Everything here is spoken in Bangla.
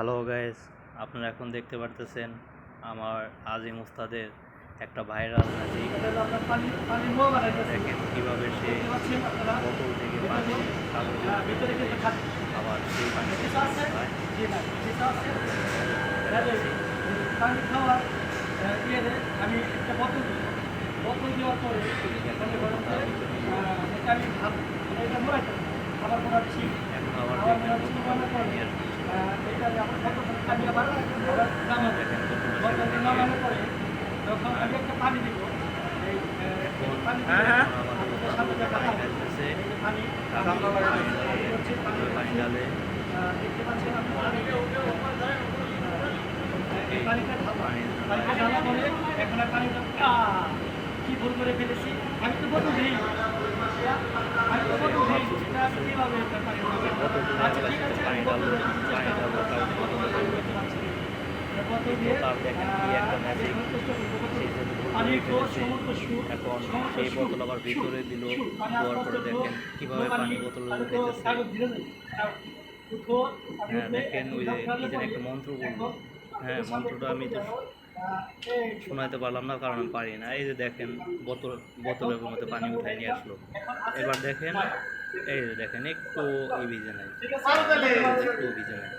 হ্যালো গাইস, আপনারা এখন দেখতে পারতেছেন আমার আজিম উস্তাদের একটা ভাইরাল ম্যাজিক। দেখেন কীভাবে সে বোতল থেকে পানি কাগজের ভিতরে আবার সেই পানি খায়। পানি খাওয়ার আমি একটা বোতল দেওয়ার পরে আমি ভাব এটা মোড়াইতে আবার মোড়া ঠিক এখন আবার দেখেন আমি আবার নামানোর পরে যখন আমি একটা পানি দিব পানি ডালে দেখতে পাচ্ছেন পানিটা ঢালা পরে এখন আর পানিটা কি ভুল করে ফেলেছি। আমি তো বোতল দিই সেটা আমি কীভাবে আচ্ছা ঠিক আছে বোতল দিয়ে এখন সেই বোতল আবার ভিতরে দিল, দেওয়ার পরে দেখেন কিভাবে পানি বোতল উঠেছে। হ্যাঁ দেখেন, ওই যে কি যেন একটা মন্ত্র বলবো, হ্যাঁ মন্ত্রটা আমি তো শোনাতে পারলাম না কারণ আমি পারি না। এই যে দেখেন বোতলের মধ্যে পানি উঠাই নিয়ে আসলো। এবার দেখেন, এই যে দেখেন একটু ভিজে নাই, একটু ভিজে নাই।